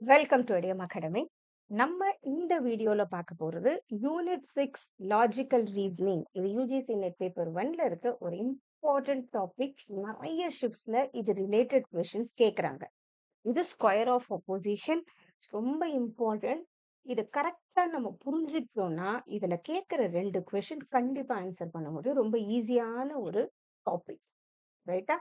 Welcome to இடியம் academy. நம்ம இந்த வீடியோல பார்க்க போறது யூனிட் 6 லாஜிக்கல் ரீசனிங். இது யுஜிசி நெட் பேப்பர் 1ல இருக்க ஒரு இம்பார்ட்டன்ட் டாபிக். நிறைய ஷிப்ஸ்ல இது ரிலேட்டட் கொஸ்டின்ஸ் கேக்குறாங்க. இது ஸ்கொயர் ஆஃப் அப்போசிஷன் ரொம்ப இம்பார்ட்டன்ட். இது கரெக்டா நம்ம புரிஞ்சுக்கிட்டோம்னா இதுல கேட்கிற 2 கொஸ்டின் கண்டிப்பா ஆன்சர் பண்ண முடியும். ரொம்ப ஈஸியான ஒரு டாபிக். ரைட்டா?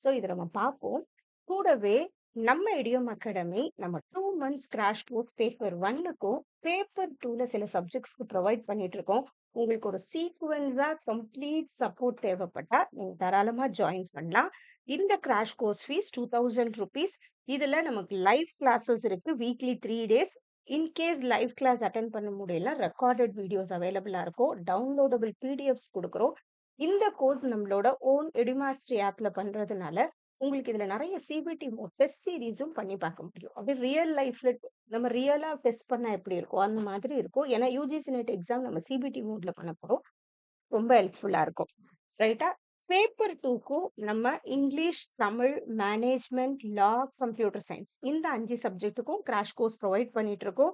ஸோ இத நம்ம பார்ப்போம். கூடவே நம்ம இடியம் அகாடமி நம்ம 2 மந்த்ஸ் கிராஷ் கோர்ஸ் பேப்பர் 1க்கும் பேப்பர் 2ல சில சப்ஜெக்ட்ஸ்க்கு ப்ரொவைட் பண்ணிட்டு இருக்கோம். உங்களுக்கு ஒரு சீக்வென்ஸா கம்ப்ளீட் சப்போர்ட் தேவைப்பட்டா நீங்க தாராளமா ஜாயின் பண்ணலாம். இந்த கிராஷ் கோர்ஸ் ஃபீஸ் ₹2000. இதுல நமக்கு லைவ் கிளாஸஸ் இருக்கு. Weekly 3 days. In case live class attend பண்ண முடியல, ரெக்கார்டட் வீடியோஸ் அவைலபிளா இருக்கும். டவுன்லோடபிள் பிடிஎஃப்ஸ் கொடுக்குறோம். இந்த கோர்ஸ் நம்மளோட ஓன் எடுமாஸ்ட்ரி ஆப்ல பண்றதுனால உங்களுக்கு இதுல நிறைய சிபிடி டெஸ்ட் சீரீஸும் பண்ணி பார்க்க முடியும். அப்படியே ரியல் லைஃப்ல நம்ம ரியலா டெஸ்ட் பண்ணா எப்படி இருக்கும் அந்த மாதிரி இருக்கும். ஏன்னா யூஜிசி நெட் எக்ஸாம் நம்ம சிபிடி மோட்ல பண்ண போறோம். ரொம்ப ஹெல்ப்ஃபுல்லா இருக்கும். ரைட்டா? பேப்பர் 2க்கும் நம்ம இங்கிலீஷ், தமிழ், மேனேஜ்மெண்ட், லா, கம்ப்யூட்டர் சயின்ஸ் இந்த 5 சப்ஜெக்ட்டுக்கும் கிராஷ் கோர்ஸ் ப்ரொவைட் பண்ணிட்டு இருக்கோம்.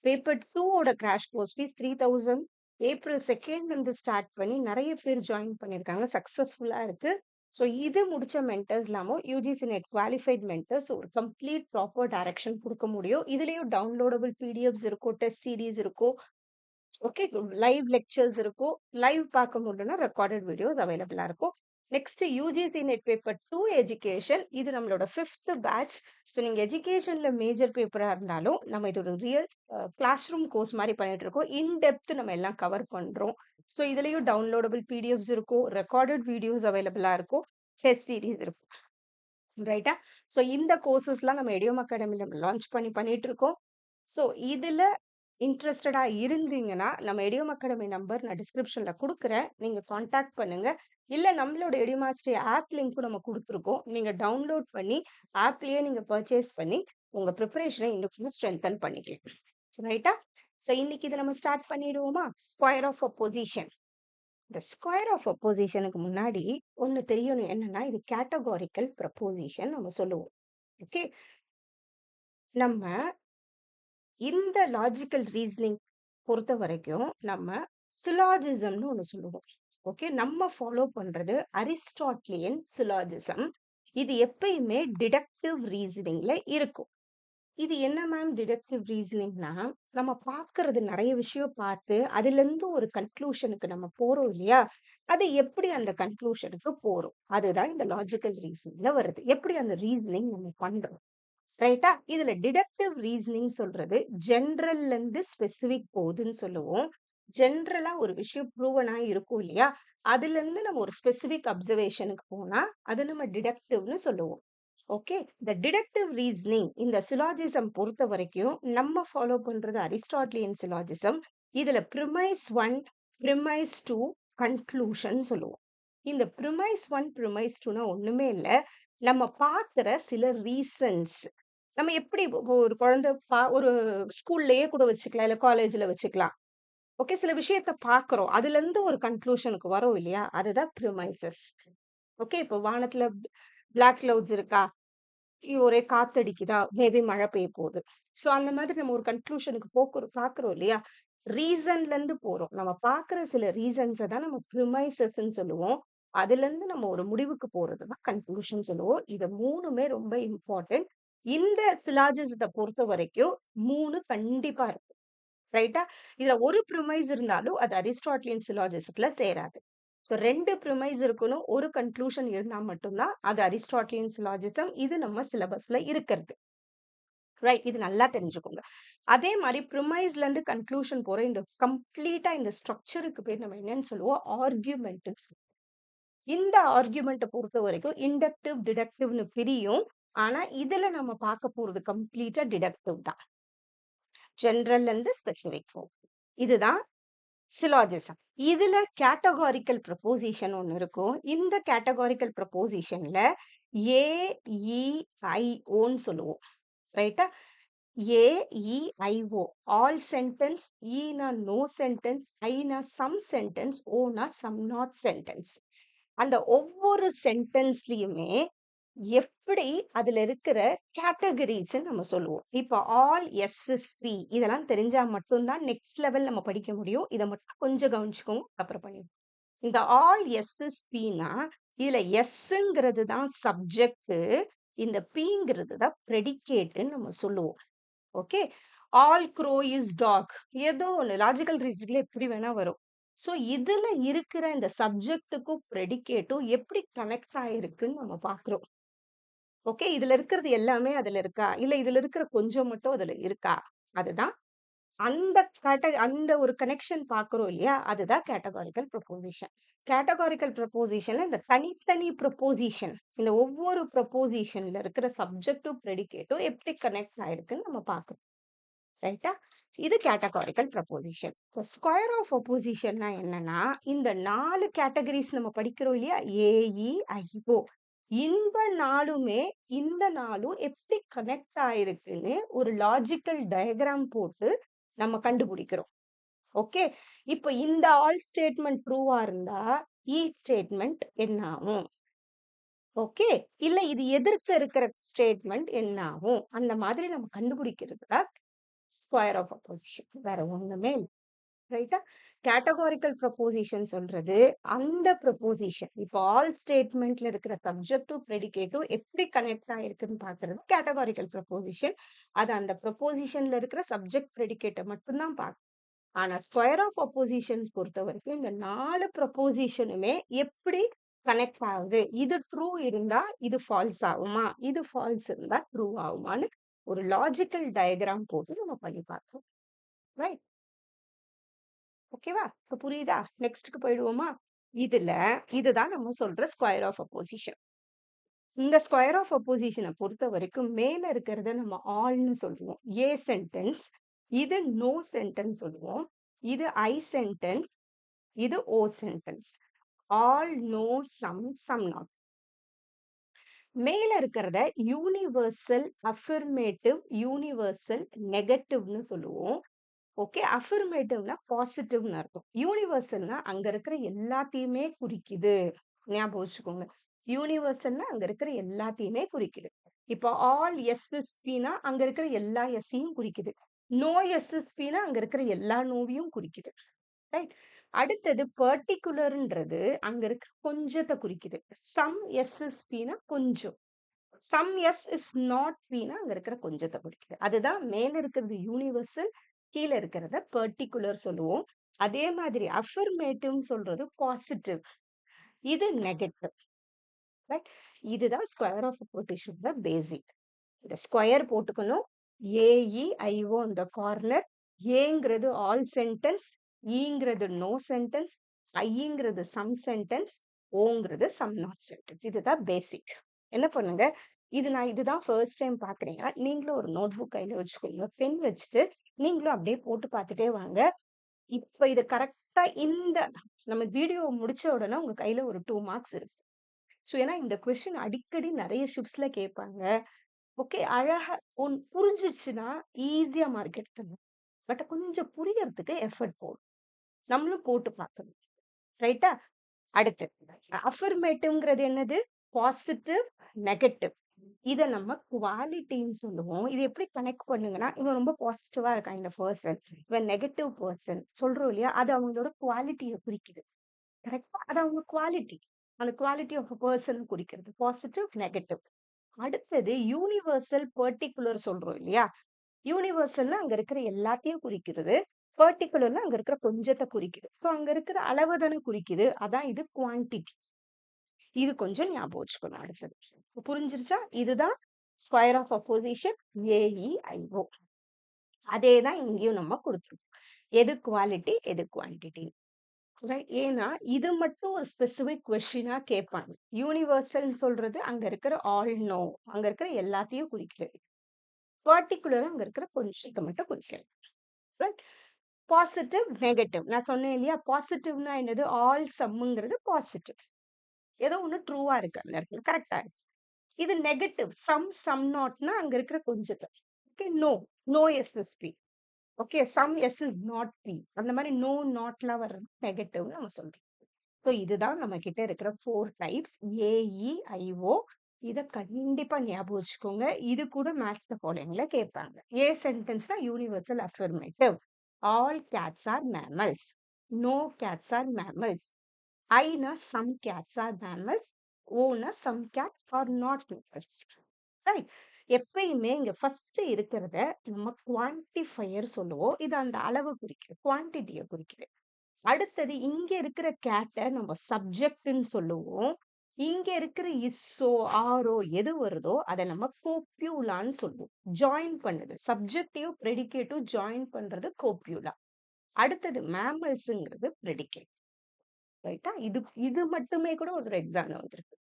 பேப்பர் 2 ஓட crash course fees 3000. April 2nd இருந்து ஸ்டார்ட் பண்ணி நிறைய பேர் ஜாயின் பண்ணியிருக்காங்க. சக்சஸ்ஃபுல்லா இருக்கு. ஸோ இது முடிச்ச மென்டர்ஸ் இல்லாம யூஜிசி நெட் குவாலிஃபைட் மென்டர்ஸ் ஒரு கம்ப்ளீட் ப்ராப்பர் டைரக்ஷன் கொடுக்க முடியும். இதுலயும் டவுன்லோடபிள் பிடிஎஃப்ஸ் இருக்கும், டெஸ்ட் சீரீஸ் இருக்கும். ஓகே, லைவ் லெக்சர்ஸ் இருக்கும். லைவ் பார்க்க முடியலன்னா ரெக்கார்டட் வீடியோஸ் அவைலபிளா இருக்கும். Next UGC net paper 2 education. இது நம்மளோட 5th பேட்ச். ஸோ நீங்க எஜுகேஷன்ல மேஜர் பேப்பரா இருந்தாலும் நம்ம இது ஒரு ரியல் கிளாஸ் ரூம் கோர்ஸ் மாதிரி பண்ணிட்டு இருக்கோம். இன் டெப்த் நம்ம எல்லாம் கவர் பண்றோம். ஸோ இதுலயும் டவுன்லோடபிள் பிடிஎஃப்ஸ் இருக்கும், ரெக்கார்டட் வீடியோஸ் அவைலபிளா இருக்கும், டெஸ்ட் சீரீஸ் இருக்கும். ரைட்டா? ஸோ இந்த கோர்சஸ்லாம் நம்ம இடியம் அகாடமில லான்ச் பண்ணிட்டு இருக்கோம். ஸோ இதுல இன்ட்ரெஸ்டடா இருந்தீங்கன்னா நம்ம இடியம் அகாடமி நம்பர் நான் டிஸ்கிரிப்ஷன்ல கொடுக்குறேன். நீங்க கான்டாக்ட் பண்ணுங்க. இல்ல நம்மளோட இடியமாஸ்ட்ரி ஆப் லிங்க்கும் நம்ம கொடுத்துருக்கோம். நீங்க டவுன்லோட் பண்ணி ஆப்லயே நீங்க பர்ச்சேஸ் பண்ணி உங்க ப்ரிப்பரேஷனை இன்னும் ஸ்ட்ரென்தன் பண்ணிக்கலாம். ரைட்டா? ஸோ இன்னைக்கு இதை நம்ம ஸ்டார்ட் பண்ணிடுவோமா? Square of opposition. இந்த ஸ்கொயர் ஆஃப் அப்போசிஷனுக்கு முன்னாடி ஒண்ணு தெரியணும். என்னன்னா இது கேட்டகாரிக்கல் ப்ரப்போசிஷன் நம்ம சொல்லுவோம். ஓகே, நம்ம இந்த லாஜிக்கல் ரீசனிங் பொறுத்த வரைக்கும் நம்ம சிலாஜிசம்னு ஒண்ணு சொல்லுவோம். ஓகே, நம்ம ஃபாலோ பண்றது அரிஸ்டாட்டிலியன் சிலாஜிசம். இது எப்பயுமே டிடக்டிவ் ரீசனிங்ல இருக்கும். இது என்ன மேம் டிடக்டிவ் ரீசனிங்னா, நம்ம பார்க்கறது நிறைய விஷயம் பார்த்து அதுல இருந்து ஒரு கன்க்ளூஷனுக்கு நம்ம போறோம் இல்லையா? அது எப்படி அந்த கன்க்ளூஷனுக்கு போறோம்? அதுதான் இந்த லாஜிக்கல் ரீசனிங்ல வருது. எப்படி அந்த ரீசனிங் நம்ம பண்றோம்? ரைட்டா? இதுல டிடக்டிவ் ரீசனிங் சொல்றது ஜெனரல்ல இருந்து ஸ்பெசிபிக் போகுதுன்னு சொல்லுவோம். ஜெனரலா ஒரு விஷயம் ப்ரூவனா இருக்கும் இல்லையா? அதுல இருந்து நம்ம ஒரு ஸ்பெசிபிக் அப்சர்வேஷனுக்கு போனா அது நம்ம டிடக்டிவ்னு சொல்லுவோம். ஓகே, இந்த டிடக்டிவ் ரீசனிங் இந்த சிலாஜிசம் பொறுத்த வரைக்கும் நம்ம ஃபாலோ பண்றது அரிஸ்டாட்டிலியன் சிலாஜிசம். இதுல பிரிமைஸ் 1, பிரிமைஸ் 2, கன்க்ளூஷன் சொல்லுவோம். இந்த பிரிமைஸ் 1, பிரிமைஸ் 2னா ஒண்ணுமே இல்ல. நம்ம பார்க்கிற சில ரீசன்ஸ். நம்ம எப்படி இப்போ ஒரு குழந்தை ஒரு ஸ்கூல்லயே கூட வச்சுக்கலாம், இல்ல காலேஜ்ல வச்சுக்கலாம். ஓகே, சில விஷயத்த பார்க்கிறோம். அதுல இருந்து ஒரு கன்க்ளூஷனுக்கு வரோம் இல்லையா? அதுதான் பிரிமைசஸ். ஓகே, இப்போ வானத்துல பிளாக் கிளவுட்ஸ் இருக்கா? ஒரே காத்தடிக்குதா? மேபி மழை பெய்ய போகுது. ஸோ அந்த மாதிரி நம்ம ஒரு கன்க்ளூஷனுக்கு பார்க்கிறோம் இல்லையா? ரீசன்ல இருந்து போறோம். நம்ம பார்க்கிற சில ரீசன்ஸ தான் நம்ம பிரிமைசஸ்ன்னு சொல்லுவோம். அதுலருந்து நம்ம ஒரு முடிவுக்கு போறது தான் கன்க்ளூஷன் சொல்லுவோம். இது 3மே ரொம்ப இம்பார்ட்டன்ட். இந்த சிலாஜிசத்த பொறுத்த வரைக்கும் 3 கண்டிப்பா இருக்கு. ரைட்டா? இதுல ஒரு பிரிமைஸ் இருந்தாலும் அது அரிஸ்டாட்டிலியன் சிலாஜிசத்துல சேராது. ஸோ 2 பிரிமைஸ் இருக்கணும். ஒரு கன்க்ளூஷன் இருந்தா மட்டும் தான் அது அரிஸ்டாட்டிலியன் சிலாஜிசம். இது நம்ம சிலபஸ்ல இருக்கிறது. ரைட்? இது நல்லா தெரிஞ்சுக்கோங்க. அதே மாரி பிரிமைஸ்ல இருந்து கன்க்ளூஷன் போற இந்த கம்ப்ளீட்டா இந்த ஸ்ட்ரக்சருக்கு பேர் நம்ம என்னன்னு சொல்லுவோம்? ஆர்குமென்ட்ன்னு சொல்லுவோம். இந்த ஆர்குமென்ட்ட பொறுத்தவரைக்கும் இண்டக்டிவ், டிடக்டிவ்னு பிரியும். ஆனா, இதுல நம்ம பார்க்க போறது கம்ப்ளீட்டா டிடக்டிவ் தான். ஜெனரல்ல இருந்து ஸ்பெசிஃபிக் போகும். இதுதான் சிலாஜிசம். இதுல கேட்டகாரிக்கல் ப்ரொபோசிஷன் ஒண்ணு இருக்கும். இந்த கேட்டகாரிக்கல் ப்ரொபோசிஷன்ல ஏ, இ, ஐ, ஓன்னு சொல்லுவோம். ரைட்டா? ஏ, இ, ஐ, ஓ. ஆல் சென்டென்ஸ், ஈனா no sentence, Aina some sentence, ஓனா சம் நாட் சென்டென்ஸ். அந்த ஒவ்வொரு சென்டென்ஸ்லயுமே எப்படி அதுல இருக்கிற கேட்டகரிஸ் நம்ம சொல்லுவோம். இப்ப ஆல் எஸ்எஸ்பி இதெல்லாம் தெரிஞ்சா மட்டும் தான் நெக்ஸ்ட் லெவல் நம்ம படிக்க முடியும். இத மட்டும் கொஞ்சம் கவனிச்சுக்கோங்க. அப்புறம் பண்ணிடலாம். இந்த ஆல் எஸ்எஸ்பின்னா இதுல எஸ்ங்கிறது தான் சப்ஜெக்ட், இந்த பிங்கிறது தான் ப்ரெடிகேட்ன்னு நம்ம சொல்லுவோம். Okay. All crow is dog. ஏதோ ஒண்ணு லாஜிக்கல் ரீசனிங்ல எப்படி வேணா வரும். சோ இதுல இருக்கிற இந்த சப்ஜெக்ட்டுக்கும் ப்ரெடிகேட்டும் எப்படி கனெக்ட் ஆயிருக்குன்னு நம்ம பார்க்கிறோம். ஓகே. இதுல இருக்கிறது எல்லாமே அதுல இருக்கா? இல்ல இதுல இருக்கிற கொஞ்சம் மட்டும் அதுல இருக்கா? அதுதான் அந்த அந்த ஒரு கனெக்ஷன் பார்க்கிறோம் இல்லையா? அதுதான் கேட்டகாரிக்கல் ப்ரொபோசிஷன். கேட்டகாரிக்கல் ப்ரொபோசிஷன்ல இந்த தனித்தனி ப்ரொபோசிஷன், இந்த ஒவ்வொரு ப்ரொபோசிஷன்ல இருக்கிற சப்ஜெக்ட்டும், ப்ரெடிகேட்டும் எப்படி கனெக்ட் ஆயிருக்குன்னு நம்ம பார்க்கிறோம். ரைட்டா? இது கேட்டகாரிக்கல் ப்ரொபோசிஷன். இப்போ ஸ்கொயர் ஆஃப் அப்போசிஷன்னா என்னன்னா, இந்த 4 கேட்டகரிஸ் நம்ம படிக்கிறோம் இல்லையா? A E, I O. இந்த 4மே இந்த 4ம் எப்படி கனெக்ட் ஆயிருக்குன்னு ஒரு லாஜிக்கல் டயகிராம் போட்டு நம்ம கண்டுபிடிக்கிறோம். ஓகே. இப்போ இந்த ஆல் ஸ்டேட்மெண்ட் ட்ரூவா இருந்தா, ஸ்டேட்மெண்ட் என்ன ஆகும்? ஓகே. இல்ல இது எதிர்க்க இருக்கிற ஸ்டேட்மெண்ட் என்ன ஆகும்? அந்த மாதிரி நம்ம கண்டுபிடிக்கிறது தான் ஸ்கொயர் ஆஃப் அப்போசிஷன். வேற ஒண்ணுமே இல்ல. ரைட்டா? கேட்டகாரிக்கல் ப்ரொபோசிஷன் சொல்றது அந்த ப்ரொபோசிஷன். இப்போ ஆல் ஸ்டேட்மெண்ட்ல இருக்கிற சப்ஜெக்ட்டும், ப்ரெடிகேட்டும் எப்படி கனெக்ட் ஆயிருக்குன்னு பார்க்கிறது கேட்டகாரிக்கல் ப்ரொபோசிஷன். அது அந்த ப்ரொபோசிஷன்ல இருக்கிற சப்ஜெக்ட், ப்ரெடிகேட்ட மட்டும் தான் பார்க்கும். ஆனா ஸ்கொயர் ஆஃப் அப்போசிஷன்ஸ் பொறுத்தவரைக்கும் இந்த 4 ப்ரொபோசிஷனுமே எப்படி கனெக்ட் ஆகுது? இது ட்ரூ இருந்தா இது ஃபால்ஸ் ஆகுமா? இது ஃபால்ஸ் இருந்தா ட்ரூ ஆகுமான்னு ஒரு லாஜிக்கல் டயகிராம் போட்டு நம்ம பண்ணி பார்த்தோம். ரைட்? ஓகேவா? இப்ப புரியுதா? நெக்ஸ்ட்க்கு போயிடுவோமா? இதுல இதுதான் நம்ம சொல்ற ஸ்கொயர் ஆஃப் அப்போசிஷன். இந்த ஸ்கொயர் ஆஃப் அப்போசிஷன பொறுத்தவரைக்கும் மேல இருக்கிறத நம்ம ஆல்ன்னு சொல்லுவோம். A sentence. இது நோ சென்டென்ஸ் சொல்லுவோம். இது ஐ சென்டென்ஸ். இது O sentence. All, no, some not. மேல இருக்கிறத யூனிவர்சல் அஃபர்மேட்டிவ், யூனிவர்சல் நெகட்டிவ்னு சொல்லுவோம். ஓகே. அஃபர்மேட்டிவ்னா பாசிட்டிவ்னு அர்த்தம். யூனிவர்சல்னா அங்க இருக்கிற எல்லாத்தையுமே குறிக்குது. ஞாபகம் வச்சுக்கோங்க. யூனிவர்சல்னா அங்க இருக்கிற எல்லாத்தையுமே குறிக்குது. இப்போ ஆல் எஸ்எஸ்பினா அங்க இருக்கிற எல்லா எஸ்ஸையும் குறிக்குது. நோ எஸ்எஸ்பினா அங்க இருக்கிற எல்லா நோவையும் குறிக்குது. ரைட்? அடுத்தது பர்ட்டிகுலர்ன்றது அங்க இருக்கிற கொஞ்சத்த குறிக்குது. சம் எஸ்எஸ்பினா கொஞ்சம். சம் எஸ் இஸ் நாட் பீனா அங்க இருக்கிற கொஞ்சத்த குறிக்குது. அதுதான் மேல இருக்கிறது யூனிவர்சல், கீழ இருக்கிறத பர்ட்டிகுலர் சொல்லுவோம். அதே மாதிரி அஃபர்மேட்டிவ்னு சொல்றது பாசிட்டிவ். இது நெகட்டிவ். ரைட்? இதுதான் ஸ்கொயர் ஆஃப் அப்போசிஷன்ல பேசிக். இத ஸ்கொயர் போட்டுக்கணும். ஏஇ, ஐஓ இந்த கார்னர். ஏங்கிறது ஆல் சென்டென்ஸ், ஈங்கிறது நோ சென்டென்ஸ், ஐங்கிறது சம் சென்டென்ஸ், ஓங்கிறது சம் நாட் சென்டென்ஸ். இதுதான் பேசிக். என்ன பண்ணுங்க, இதுதான் ஃபர்ஸ்ட் டைம் பார்க்குறீங்க. நீங்களும் ஒரு நோட் புக் கையில வச்சுக்கோங்க. பென் வச்சுட்டு நீங்களும் அப்படியே போட்டு பார்த்துட்டே வாங்க. இப்ப இது கரெக்ட்டா இந்த நம்ம வீடியோ முடிச்ச உடனே உங்க கையில ஒரு 2 மார்க்ஸ் இருக்கு. ஸோ ஏன்னா இந்த கொஸ்டின் அடிக்கடி நெறைய ஷிஃப்ட்ஸ்ல கேட்பாங்க. ஓகே. அழகா புரிஞ்சிருச்சுன்னா ஈஸியா மார்க் எடுத்துடலாம். பட் கொஞ்சம் புரியறதுக்கு எஃபர்ட் போடும். நம்மளும் போட்டு பார்க்கணும். ரைட்டா? அடுத்து அஃபர்மேட்டிவ்ங்கிறது என்னது? Positive, negative. இத நம்ம குவாலிட்டின்னு சொல்லுவோம். இது எப்படி கனெக்ட் பண்ணுங்கன்னா, இவன் ரொம்ப பாசிட்டிவா இருக்கான் இந்த பெர்சன். இவன் நெகட்டிவ் பெர்சன் சொல்றோம் இல்லையா? அது அவங்களோட குவாலிட்டிய குறிக்குது. கரெக்ட்டா? அது அவங்க குவாலிட்டி. அந்த குவாலிட்டி ஆஃப் அ பெர்சன் குறிக்கிறது. Positive, negative. அடுத்தது யூனிவர்சல், பர்ட்டிகுலர் சொல்றோம் இல்லையா? யூனிவர்சல்னா அங்க இருக்கிற எல்லாத்தையும் குறிக்கிறது. பர்ட்டிகுலர்னா அங்க இருக்கிற கொஞ்சத்த குறிக்குது. சோ அங்க இருக்கிற அளவ தானே குறிக்குது. அதான் இது குவான்டிட்டி. இது கொஞ்சம் ஞாபகம் வச்சுக்கணும் அடுத்தது. இப்ப புரிஞ்சிருச்சா? இதுதான் ஸ்கொயர் ஆஃப் அப்போசிஷன் ஏஇஐஓ. அதே தான் இங்கேயும் நம்ம குடுத்துருக்கோம். எது குவாலிட்டி, எது குவான்டிட்டி. ரைட்? ஏன்னா இது மட்டும் ஒரு ஸ்பெசிபிக் கொஸ்டினா கேட்பாங்க. யூனிவர்சல்ன்னு சொல்றது அங்க இருக்கிற ஆல், நோ அங்க இருக்கிற எல்லாத்தையும் குறிக்குது. பர்ட்டிகுலரா அங்க இருக்கிற கொஞ்சத்த மட்டும் குறிக்கிறது. ரைட்? Positive, negative. நான் சொன்னேன் இல்லையா? பாசிட்டிவ்னா என்னது? ஆல் சம்ங்கிறது பாசிட்டிவ். ஏதோ ஒண்ணு ட்ரூவா இருக்கு அந்த இடத்துல. கரெக்ட்டா இருக்கு. இது நெகட்டிவ். சம் நாட்னா அங்க இருக்கிற கொஞ்சத்த. Okay. No, no S is P. Okay. Some S is not P. அந்த மாரி நோ, நாட்லாம் வர்றது நெகட்டிவ்னு நம்ம சொல்றோம். ஸோ இதுதான் நம்ம கிட்ட இருக்கிற 4 டைப்ஸ் ஏஇஐஓ. இத கண்டிப்பா ஞாபகம் வச்சுக்கோங்க. இது கூட மேட்ச் த ஃபாலோயிங்ல கேட்பாங்க. ஏ சென்டென்ஸ்னா universal affirmative. All cats are mammals. No cats are mammals. ஐனா சம் கேட்ஸ் ஆர் மேமல்ஸ். ஓனா some cats are not mammals. Right. எப்பயுமே இங்க ஃபர்ஸ்ட் இருக்கிறத நம்ம குவான்டிஃபையர் சொல்லுவோம். இது அந்த அளவு குறிக்குது. குவான்டிட்டிய குறிக்குது. அடுத்தது இங்க இருக்கிற கேட்ட நம்ம சப்ஜெக்ட்ன்னு சொல்லுவோம். இங்க இருக்கிற இஸ்ஸோ, ஆரோ எது வருதோ அத நம்ம கோப்யூலான்னு சொல்லுவோம். ஜாயின் பண்ணுது. சப்ஜெக்டையும் ப்ரெடிகேட்டும் ஜாயின் பண்றது கோப்யூலா. அடுத்தது மேமல்ஸ்ங்கிறது ப்ரெடிகேட். ரைட்டா? இது இது மட்டுமே கூட ஒரு எக்ஸாம்ல வந்திருக்கு.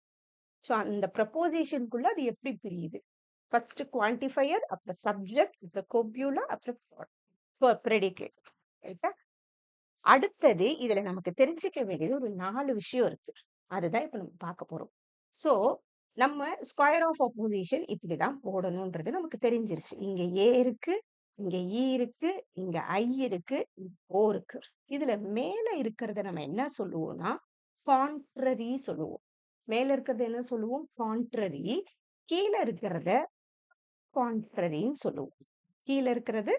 ஸோ அந்த ப்ரப்போசிஷனுக்குள்ள அது எப்படி பிரியுது? ஃபர்ஸ்ட் குவான்டிஃபையர், அப்புறம் சப்ஜெக்ட், அப்புறம் கோப்யூலா, அப்புறம் ப்ரெடிகேட். ரைட்டா? அடுத்தது இதுல நமக்கு தெரிஞ்சுக்க வேண்டியது ஒரு 4 விஷயம் இருக்கு. அதுதான் இப்ப நம்ம பார்க்க போறோம். சோ, நம்ம ஸ்கொயர் ஆஃப் அப்போசிஷன் இப்படிதான் போடணும்ன்றது நமக்கு தெரிஞ்சிருச்சு. இங்க ஏ இருக்கு, இங்க இ இருக்கு, இங்க ஐ இருக்கு, இங்க ஓ இருக்கு. இதுல மேல இருக்கிறத நம்ம என்ன சொல்லுவோம்னா, கான்ட்ரரி சொல்லுவோம். மேல இருக்கிறது என்ன சொல்லுவோம்? கான்ட்ரரி. கீழ இருக்கிறத கான்ட்ரரின்னு சொல்லுவோம். கீழ இருக்கிறது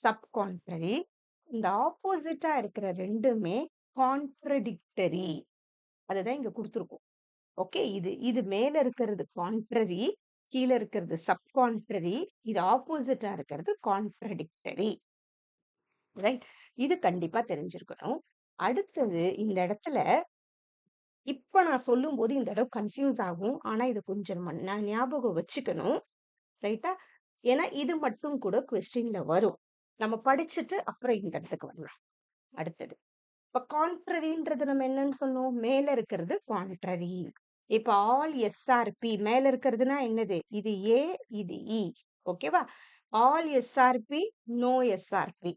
சப் கான்ட்ரரி. இந்த ஆப்போசிட்டா இருக்கிற 2மே கான்ட்ரடிக்டரி. அதுதான் இங்க குடுத்துருக்கோம். ஓகே. இது இது மேல இருக்கிறது கான்ட்ரரி, கீழ இருக்கிறது சப் கான்ட்ரரி, இது ஆப்போசிட்டா இருக்கிறது கான்ட்ரடிக்டரி. ரைட். இது கண்டிப்பா தெரிஞ்சிருக்கணும். அடுத்தது இந்த இடத்துல இப்ப நான் சொல்லும்போது இந்த இடம் கன்ஃப்யூஸ் ஆகும். ஆனா இது கொஞ்சம் நான் ஞாபகம் வச்சுக்கணும். ரைட்டா? ஏன்னா இது மட்டும் கூட கொஸ்டின்ல வரும். நம்ம படிச்சுட்டு அப்புறம் இந்த இடத்துக்கு வரலாம். அடுத்தது. இப்ப கான்ட்ரரின்றது நம்ம என்னன்னு சொன்னோம்? மேல இருக்கிறது கான்ட்ரரி. இப்ப ஆல் எஸ்ஆர்பி மேல இருக்கிறதுனா என்னது? இது ஏ, இது இ. ஓகேவா? All S are P, no S are P.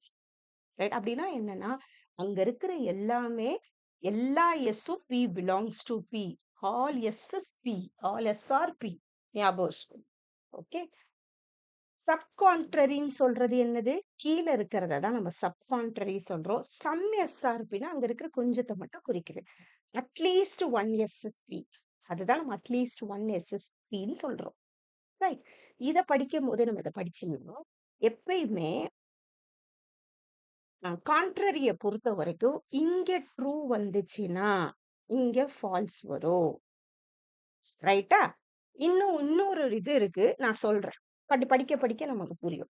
Right? அப்படின்னா என்னன்னா, அங்க இருக்கிற எல்லாமே எல்லா எஸ்ஸும் P belongs to P. All S is P. All S are P. ஞாபகம் வச்சுக்கணும். ஓகே. சப் கான்ட்ரரின்னு சொல்றது என்னது? கீழ இருக்கிறத தான் நம்ம சப் கான்ட்ரரி சொல்றோம். சம் எஸ்ஆர்பின்னா அங்க இருக்கிற கொஞ்சத்த மட்டும் குறிக்குது. At least 1 SSP. அதுதான் நம்ம அட்லீஸ்ட் 1 எஸ்எஸ்பின்னு சொல்றோம். ரைட். இத படிக்கும்போது நம்ம இத படிச்சிடணும். எப்பயுமே கான்ட்ரரிய பொறுத்த வரைக்கும் இங்க ட்ரூ வந்துச்சுன்னா, இங்க ஃபால்ஸ் வரும். ரைட்டா? இன்னொரு இது இருக்கு. நான் சொல்றேன். படிக்க படிக்க நமக்கு புரியும்.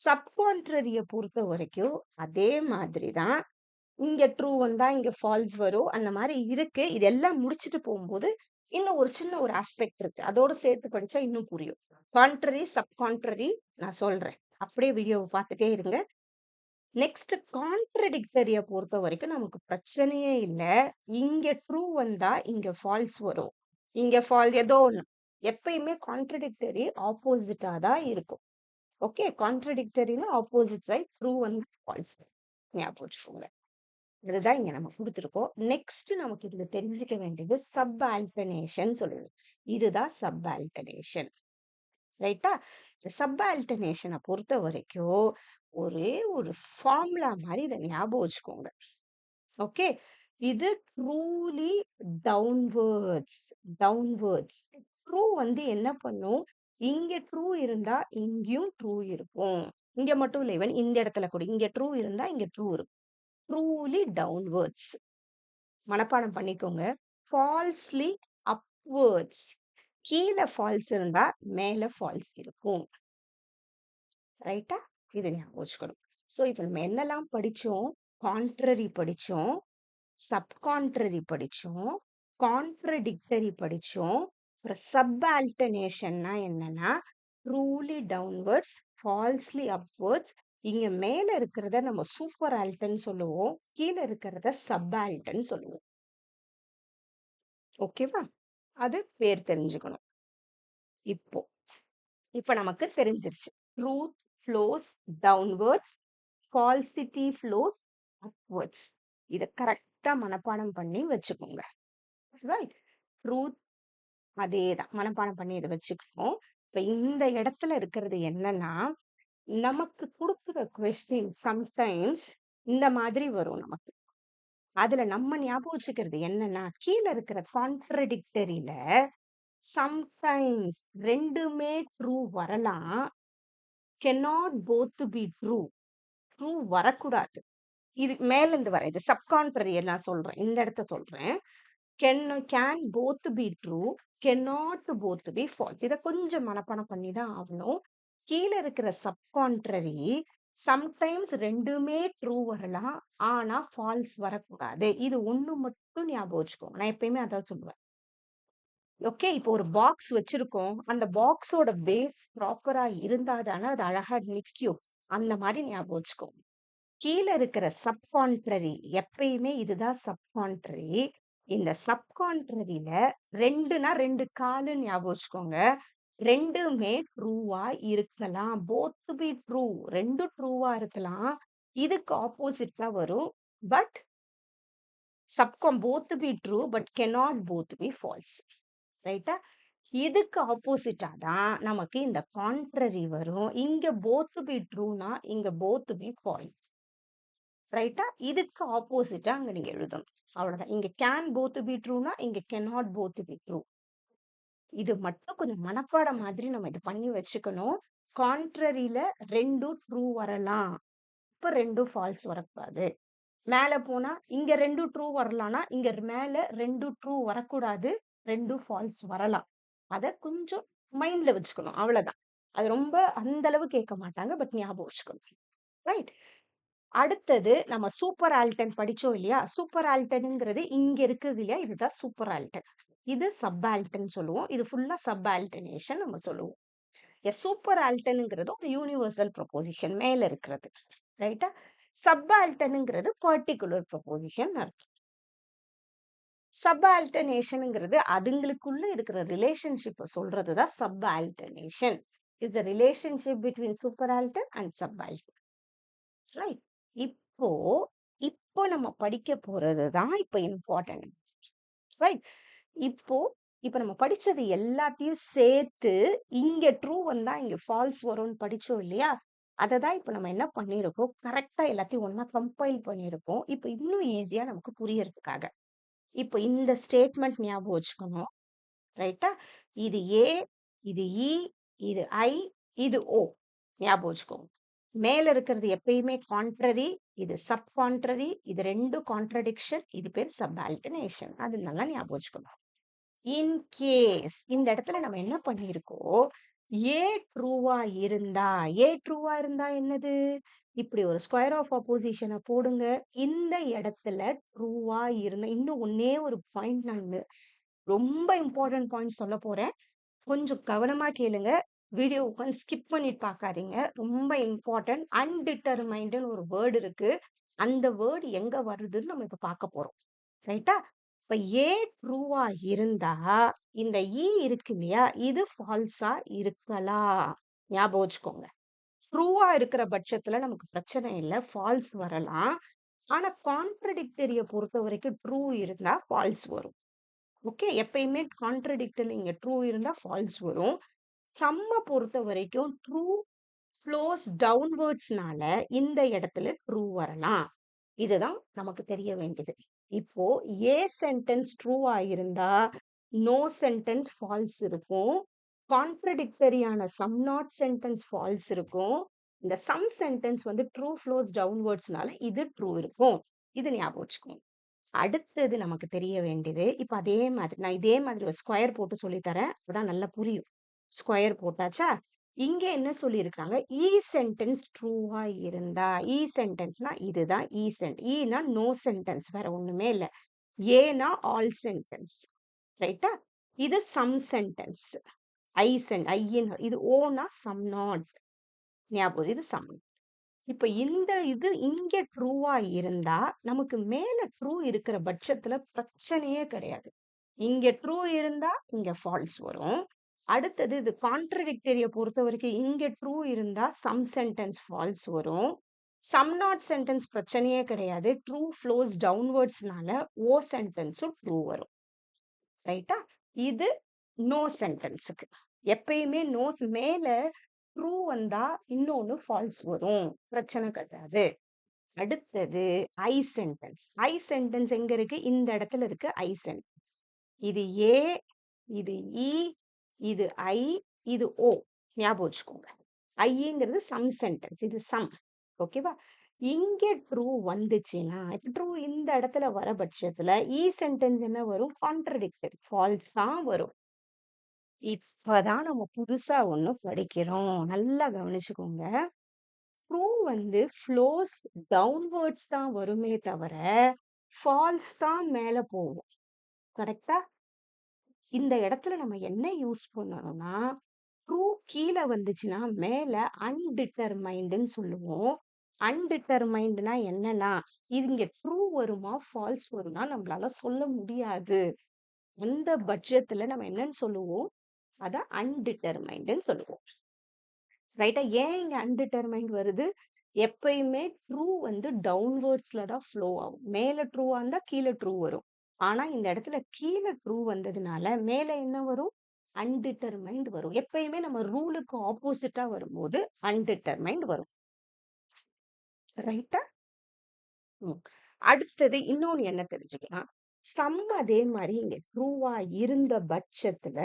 சப் கான்ட்ரரிய பொறுத்த வரைக்கும் அதே மாதிரி தான். இங்க ட்ரூ வந்தா இங்க ஃபால்ஸ் வரும். அந்த மாரி இருக்கு. இதெல்லாம் முடிச்சுட்டு போம்போது, இன்னும் ஒரு சின்ன ஒரு ஆஸ்பெக்ட் இருக்கு. அதோட சேர்த்து படிச்சா இன்னும் புரியும். கான்ட்ரரி, சப் கான்ட்ரரி நான் சொல்றேன். அப்படியே வீடியோவ பார்த்துட்டே இருங்க. நெக்ஸ்ட் கான்ட்ரடிக்டரிய பொறுத்த வரைக்கும் நமக்கு பிரச்சனையே இல்ல. இங்க ட்ரூ வந்தா இங்க ஃபால்ஸ் வரும். இங்க ஏதோ ஒண்ணு. எப்பயுமே கான்ட்ரடிக்டரி ஆப்போசிட்டா தான் இருக்கும். ஓகே. கான்ட்ரடிக்டரின்னா ஆப்போசிட் சைட். ட்ரூ வந்து ஃபால்ஸ். ஞாபகம் வச்சுக்கோங்க. இதுதான் இங்க நம்ம குடுத்துருக்கோம். நெக்ஸ்ட் நமக்கு இதுல தெரிஞ்சுக்க வேண்டியது சப் ஆல்டர்னேஷன் சொல்லுவோம். இதுதான் சப் ஆல்டர்னேஷன். ரைட்டா? சப் ஆல்டர்னேஷன பொறுத்த வரைக்கும் ஒரே ஒரு ஃபார்முலா மாரி இத ஞாபகம் வச்சுக்கோங்க. ஓகே. இது ட்ரூலி டவுன்வர்ட்ஸ். டவுன்வர்ட்ஸ். ட்ரூ வந்து என்ன பண்ணும்? இங்க ட்ரூ இருந்தா இங்கேயும் ட்ரூ இருக்கும். இங்க மட்டும் இல்ல. ஈவன் இந்த இடத்துல கூட இங்க ட்ரூ இருந்தா இங்க ட்ரூ இருக்கும். Truly downwards. மனப்பாடம் பண்ணிக்கோங்க. Falsely upwards. கீழ ஃபால்ஸ் இருந்தா மேல ஃபால்ஸ் இருக்கும். ரைட்டா? இத ஞாபகம் வச்சுக்கணும். சோ இப்ப நம்ம என்னலாம் படிச்சோம்? கான்ட்ரரி படிச்சோம். சப் கான்ட்ரரி படிச்சோம். கான்ட்ரடிக்டரி படிச்சோம். அப்புறம் சப் ஆல்டர்னேஷன்னா என்னன்னா, ட்ரூலி டவுன்வர்ட்ஸ், ஃபால்ஸ்லி அப்வர்ட்ஸ். இங்க மேல இருக்கிறத நம்ம சூப்பர் ஆல்டர்ன்னு சொல்லுவோம். கீழ இருக்கிறத சப் ஆல்டர்ன்னு சொல்லுவோம். ஓகேவா? அது பேர் தெரிஞ்சுக்கணும். இப்போ இப்ப நமக்கு தெரிஞ்சிருச்சு. Truth flows downwards, falsity flows upwards. இத கரெக்ட்டா மனப்பாடம் பண்ணி வச்சுக்கோங்க. ரைட்? ட்ரூத் அதேதான். மனப்பாடம் பண்ணி இத வச்சுக்கணும். இப்ப இந்த இடத்துல இருக்கிறது என்னன்னா, நமக்கு குடுக்குற கொஸ்டின் சம்டைம்ஸ் இந்த மாதிரி வரும் நமக்கு. அதுல நம்ம ஞாபகம் வச்சுக்கிறது என்னன்னா, கீழ இருக்கிற கான்ட்ரடிக்டரில சம்டைம்ஸ் ரெண்டுமே ட்ரூ வரலாம். cannot both be true. True வரக்கூடாது. இது மேல இருந்து வரேன். இது சப்கான்ட்ரரிய நான் சொல்றேன். இந்த இடத்த சொல்றேன். Can both be true, cannot both be false. இத கொஞ்சம் மனப்பாடம் பண்ணி தான் ஆகணும். கீழ இருக்கிற சப்கான்ட்ரரி சம்டைம்ஸ் 2மே ட்ரூ வரலாம். ஆனா ஃபால்ஸ் வரக்கூடாது. இது ஒண்ணு மட்டும் ஞாபகம் வச்சுக்கோங்க. நான் எப்பயுமே அதான் சொல்லுவேன். ஓகே. இப்போ ஒரு பாக்ஸ் வச்சிருக்கோம். அந்த பாக்ஸோட பேஸ் ப்ராப்பரா இருந்தா தானே அது அழகா நிக்கும். அந்த மாரி ஞாபகம் வச்சுக்கோங்க. கீழ இருக்கிற சப்கான்ட்ரரி எப்பயுமே இதுதான் சப்கான்ட்ரரி. இந்த சப்கான்ட்ரரில 2னா 2 காலுன்னு ஞாபகம் வச்சுக்கோங்க. 2மே ட்ரூவா இருக்கலாம். Both be true. 2ம் ட்ரூவா இருக்கலாம். இதுக்கு ஆப்போசிட்டா வரும். But both be true but cannot both be false. ரைட்டா? இதுக்கு ஆப்போசிட்டா தான் நமக்கு இந்த கான்ட்ரரி வரும். இங்க போத் பி ட்ரூனா இங்க போத் பி ஃபால்ஸ். ரைட்டா? இதுக்கு ஆப்போசிட்டா அங்க நீங்க எழுதணும். அவ்வளவுதான். இங்க கேன் போத் பி ட்ரூனா இங்க cannot both be true. இது மட்டும் கொஞ்சம் மனப்பாடம் மாதிரி நம்ம இது பண்ணி வச்சுக்கணும். கான்ட்ரரில 2ம் ட்ரூ வரலாம். இப்ப 2ம் ஃபால்ஸ் வரக்கூடாது. மேல போனா இங்க 2ம் ட்ரூ வரலாம்னா, இங்க மேல 2ம் ட்ரூ வரக்கூடாது. 2ம் ஃபால்ஸ் வரலாம். அத கொஞ்சம் மைண்ட்ல வச்சுக்கணும். அவ்வளவுதான். அது ரொம்ப அந்த அளவு கேட்க மாட்டாங்க. பட் ஞாபகம் வச்சுக்கணும். ரைட்? அடுத்தது நம்ம சூப்பர் ஆல்டன் படிச்சோம் இல்லையா? சூப்பர் ஆல்டன்ங்கிறது இங்க இருக்குது இல்லையா? இதுதான் சூப்பர் ஆல்டன். இது சப் ஆல்டன் சொல்லுவோம். இது ஃபுல்லா சப் ஆல்டர்னேஷன் நம்ம சொல்லுவோம். சூப்பர் ஆல்டன்ங்கிறது ஒரு யூனிவர்சல் ப்ரொபோசிஷன் மேல இருக்கிறது. ரைட்டா? சப் ஆல்டன்ங்கிறது பர்ட்டிகுலர் ப்ரொபோசிஷன் அர்த்தம். சப் ஆல்டர்னேஷன்ங்கிறது அதுங்களுக்குள்ள இருக்கிற ரிலேஷன்ஷிப்ப சொல்றதுதான் sub alternation. Is the relationship between super Alton and sub Alton. Right? இப்போ இப்போ நம்ம படிக்க போறது தான் இப்ப இம்பார்ட்டன்ட். ரைட்? இப்போ இப்ப நம்ம படிச்சது எல்லாத்தையும் சேர்த்து இங்க ட்ரூ வந்தா இங்க ஃபால்ஸ் வரும்னு படிச்சோம் இல்லையா? அததான் இப்ப நம்ம என்ன பண்ணியிருக்கோம், கரெக்ட்டா எல்லாத்தையும் ஒண்ணா கம்பைல் பண்ணியிருக்கோம். இப்ப இன்னும் ஈஸியா நமக்கு புரியறதுக்காக. இப்ப இந்த ஸ்டேட்மெண்ட் ஞாபகம் வச்சுக்கணும். ரைட்டா? இது ஏ, இது இ, இது ஐ, இது ஓ. ஞாபகம் வச்சுக்கோங்க. மேல இருக்கிறது எப்பயுமே கான்ட்ரரி, இது சப் கான்ட்ரரி, இது 2ம் கான்ட்ரடிக்ஷன், இது பேர் சப் ஆல்டர்னேஷன். அது நல்லா ஞாபகம் வச்சுக்கணும். இன் கேஸ் இந்த இடத்துல நம்ம என்ன பண்ணியிருக்கோம், ஏ ட்ரூவா இருந்தா ட்ரூவா இருந்தா என்னது? இப்படி ஒரு ஸ்கொயர் ஆஃப் அப்போசிஷன போடுங்க. இந்த இடத்துல ட்ரூவா இருந்தா இன்னும் ஒண்ணே ஒரு பாயிண்ட் நான் ரொம்ப இம்பார்ட்டன்ட் பாயிண்ட் சொல்லப் போறேன். கொஞ்சம் கவனமா கேளுங்க. வீடியோ உட்காந்து ஸ்கிப் பண்ணிட்டு பார்க்காதீங்க. ரொம்ப இம்பார்ட்டன்ட். அன்டிட்டர்மைண்டுன்னு ஒரு வேர்ட் இருக்கு. அந்த வேர்ட் எங்க வருதுன்னு நம்ம இப்ப பார்க்க போறோம். ரைட்டா? இப்ப ஏ ட்ரூவா இருந்தா, இந்த இருக்கு இல்லையா? இது ஃபால்ஸா இருக்கலாம். ஞாபகம் வச்சுக்கோங்க. ட்ரூவா இருக்கிற பட்சத்துல நமக்கு பிரச்சனை இல்ல. ஃபால்ஸ் வரலாம். ஆனா கான்ட்ரடிக்டரிய பொறுத்தவரைக்கும் ட்ரூ இருந்தா ஃபால்ஸ் வரும். ஓகே. எப்பயுமே கான்ட்ரடிக்டரி இங்க ட்ரூ இருந்தா ஃபால்ஸ் வரும். சம்ம பொறுத்தவரைக்கும் ட்ரூ ஃப்ளோஸ் டவுன்வர்ட்ஸ்னால இந்த இடத்துல ட்ரூ வரலாம். இதுதான் நமக்கு தெரிய வேண்டியது. இப்போ ஏ சென்டென்ஸ் ட்ரூவா இருந்தா, நோ சென்டென்ஸ் ஃபால்ஸ் இருக்கும். கான்ட்ரடிக்டரியான சம் நாட் சென்டென்ஸ் ஃபால்ஸ் இருக்கும். இந்த சம் சென்டென்ஸ் வந்து ட்ரூ ஃப்ளோஸ் டவுன்வர்ட்ஸ்னால இது ட்ரூ இருக்கும். இது ஞாபகம் வச்சுக்கோங்க. அடுத்தது நமக்கு தெரிய வேண்டியது, இப்ப அதே மாதிரி நான் இதே மாதிரி ஒரு ஸ்கொயர் போட்டு சொல்லி தரேன். அப்பதான் நல்லா புரியும். ஸ்கொயர் போட்டாச்சா? இங்க என்ன சொல்லியிருக்காங்க? சென்டென்ஸ் ட்ரூவா இருந்தா, சென்டென்ஸ்னா இதுதான் ஈனா நோ சென்டென்ஸ் வேற ஒண்ணுமே இல்ல. ஏனா ஆல் சென்டென்ஸ். ரைட்டா? இது சம் சென்டென்ஸ். இது ஓனா சம் நாட். ஞாபகம் இது சம். இப்ப இந்த இது இங்க ட்ரூவா இருந்தா, நமக்கு மேல ட்ரூ இருக்கிற பட்சத்துல பிரச்சனையே கிடையாது. இங்க ட்ரூ இருந்தா, இங்க ஃபால்ஸ் வரும். அடுத்தது இது கான்ட்ரடிக்டரிய பொறுத்தவரைக்கும் இங்க ட்ரூ இருந்தா, சம் சென்டென்ஸ் ஃபால்ஸ் வரும். சம் நாட் சென்டென்ஸ் பிரச்சனையே கிடையாது. ட்ரூ ஃப்ளோஸ் டவுன்வர்ட்ஸ்னால ஓ சென்டென்ஸும் ட்ரூ வரும். ரைட்டா? இது நோ சென்டென்ஸ்க்கு. எப்பயுமே நோஸ் மேல ட்ரூ வந்தா இன்னொன்னு ஃபால்ஸ் வரும். பிரச்சனை கிடையாது. அடுத்தது ஐ சென்டென்ஸ் எங்க இருக்கு? இந்த இடத்துல இருக்கு ஐ சென்டென்ஸ். இது ஏ, இது இ, இது ஐ, இது ஓ. ஞாபகம் வச்சுக்கோங்க. ஐங்கிறது சம் சென்டென்ஸ். இது சம். ஓகேவா? இங்க ட்ரூ வந்துச்சுன்னா, இப்ப ட்ரூ இந்த இடத்துல வர பட்சத்துல சென்டென்ஸ் என்ன வரும்? கான்ட்ரடிக்டரி. ஃபால்ஸ் தான் வரும். இப்பதான் நம்ம புதுசா ஒண்ணு படிக்கிறோம். நல்லா கவனிச்சுக்கோங்க. ட்ரூ வந்து ஃப்ளோஸ் டவுன்வர்ட்ஸ் தான் வருமே தவிர, ஃபால்ஸ் தான் மேல போகும். கரெக்ட்டா? இந்த இடத்துல நம்ம என்ன யூஸ் பண்ணணும்னா, ட்ரூ கீழ வந்துச்சுன்னா, மேல அன்டிட்டர்மைண்டுன்னு சொல்லுவோம். அன்டிட்டர்மைண்டுனா என்னன்னா, இது இங்க ட்ரூ வருமா? ஃபால்ஸ் வருமா? நம்மளால சொல்ல முடியாது. அந்த பட்சத்துல நம்ம என்னன்னு சொல்லுவோம்? அத அன்டிட்டர்மைண்டுன்னு சொல்லுவோம். ரைட்டா? ஏன் இங்க அன்டிட்டர்மைண்ட் வருது? எப்பயுமே ட்ரூ வந்து டவுன்வர்ட்ஸ்ல தான் ஃப்ளோ ஆகும். மேல ட்ரூவா இருந்தா கீழ ட்ரூ வரும். ஆனா இந்த இடத்துல கீழ ட்ரூ வந்ததுனால மேல என்ன வரும்? அன்டிட்டர்மைண்ட் வரும். எப்பயுமே நம்ம ரூலுக்கு ஆப்போசிட்டா வரும்போது அன்டிட்டர்மைண்ட் வரும். ரைட்டா? ம். அடுத்தது இன்னொன்னு என்ன தெரிஞ்சுக்கலாம்? சம் அதே மாரி இங்க ட்ரூவா இருந்த பட்சத்துல,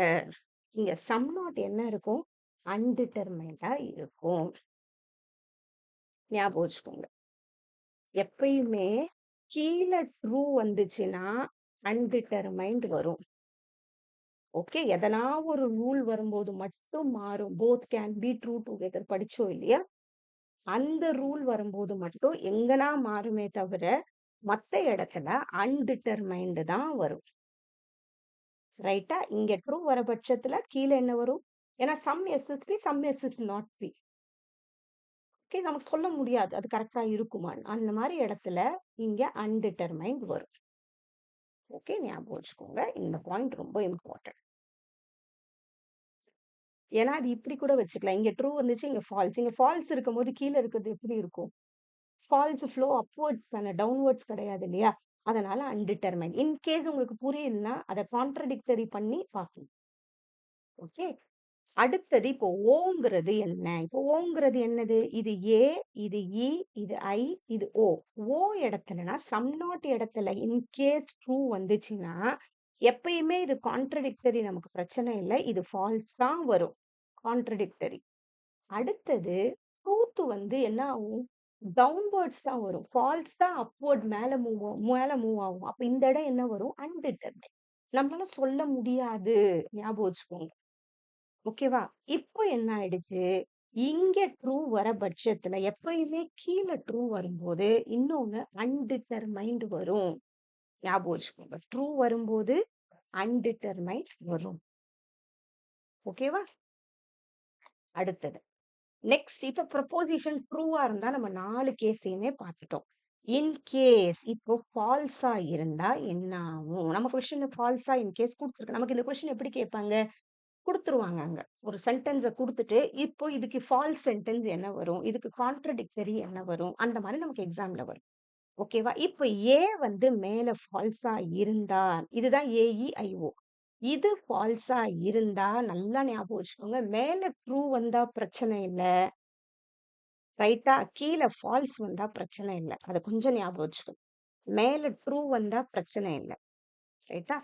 இங்க சம் நாட் என்ன இருக்கும்? அன்டிட்டர்மைண்டா இருக்கும். ஞாபகம் வச்சுக்கோங்க. எப்பயுமே கீழ ட்ரூ வந்துச்சுன்னா, அன்டிட்டர்மைண்ட் வரும். ஓகே. எதனா ஒரு ரூல் வரும்போது மட்டும் மாறும். Both can be true together படிச்சோம் இல்லையா? அந்த ரூல் வரும்போது மட்டும் எங்கனா மாறுமே தவிர, மத்த இடத்துல அன்டிட்டர்மைண்ட் தான் வரும். ரைட்டா? இங்க ட்ரூ வர பட்சத்துல கீழ என்ன வரும்? ஏன்னா some S is P, some S is not P. Okay. நமக்கு சொல்ல முடியாது. அது கரெக்ட்டா இருக்குமான்னு. அந்த மாரி இடத்துல இங்க அன்டிட்டர்மைண்ட் வரும். ஓகே. ஞாபகம் வச்சுக்கோங்க. இந்த பாயிண்ட் ரொம்ப இம்பார்ட்டன்ட். ஏன்னா, அது இப்படி கூட வச்சுக்கலாம். இங்க ட்ரூ வந்துச்சு, இங்க ஃபால்ஸ். இங்க ஃபால்ஸ் இருக்கும்போது கீழ இருக்கிறது எப்படி இருக்கும்? ஃபால்ஸ் ஃப்ளோ அப்வர்ட்ஸ் தானே, டவுன்வர்ட்ஸ் கிடையாது இல்லையா? அதனால அன்டிட்டர்மைண்ட். இன் கேஸ் உங்களுக்கு புரியலன்னா, அத கான்ட்ரடிக்டரி பண்ணி பார்க்கணும். ஓகே. அடுத்தது இப்போ ஓங்கிறது என்ன? இப்போ ஓங்கிறது என்னது? இது ஏ, இது இ, இது ஐ, இது ஓ. ஓ இடத்துலனா சம் நாட் இடத்துல இன் கேஸ் ட்ரூ வந்துச்சுன்னா, எப்பயுமே இது கான்ட்ரடிக்டரி நமக்கு பிரச்சனை இல்ல. இது ஃபால்ஸ் தான் வரும். கான்ட்ரடிக்டரி. அடுத்தது ட்ரூத் வந்து என்ன ஆகும்? டவுன்வர்ட்ஸ் தான் வரும். ஃபால்ஸ் தான் அப்வர்ட் மேல மூவ் ஆகும். அப்ப இந்த இடம் என்ன வரும்? அன்டிட்டர்மைண்ட். நம்மளால சொல்ல முடியாது. ஞாபகம் வச்சுக்கோங்க. ஓகேவா? இப்போ என்ன ஆயிடுச்சு? இங்க ட்ரூ வர பட்சத்துல எப்பயுமே கீழ ட்ரூ வரும்போது, இன்னொன்னு அன்டிட்டர்மைண்ட் வரும். ஞாபகம் வச்சுக்கோங்க. ட்ரூ வரும்போது அன்டிட்டர்மைண்ட் வரும். ஓகேவா? அடுத்தது. நெக்ஸ்ட் இப்ப ப்ரொபோசிஷன் ட்ரூவா இருந்தா நம்ம 4 கேஸையுமே பார்த்துட்டோம். இன் கேஸ் இப்போ ஃபால்ஸா இருந்தா என்ன ஆகும்? நம்ம கொஸ்டின் ஃபால்ஸா இன் கேஸ் குடுத்துருக்கு. நமக்கு இந்த கொஸ்டின் எப்படி கேட்பாங்க? குடுத்துருவாங்க அங்க. ஒரு சென்டென்ஸ குடுத்துட்டு, இப்போ இதுக்கு ஃபால்ஸ் சென்டென்ஸ் என்ன வரும்? இதுக்கு கான்ட்ரடிக்டரி என்ன வரும்? அந்த மாரி நமக்கு எக்ஸாம்ல வரும். ஓகேவா? இப்ப ஏ வந்து மேல ஃபால்ஸா இருந்தா, இதுதான் ஏஇஐஓ. இது ஃபால்ஸா இருந்தா நல்லா ஞாபகம் வச்சுக்கோங்க. மேல ட்ரூ வந்தா பிரச்சனை இல்ல. ரைட்டா? கீழ ஃபால்ஸ் வந்தா பிரச்சனை இல்ல. அத கொஞ்சம் ஞாபகம் வச்சுக்கணும். மேல ட்ரூ வந்தா பிரச்சனை இல்ல. ரைட்டா?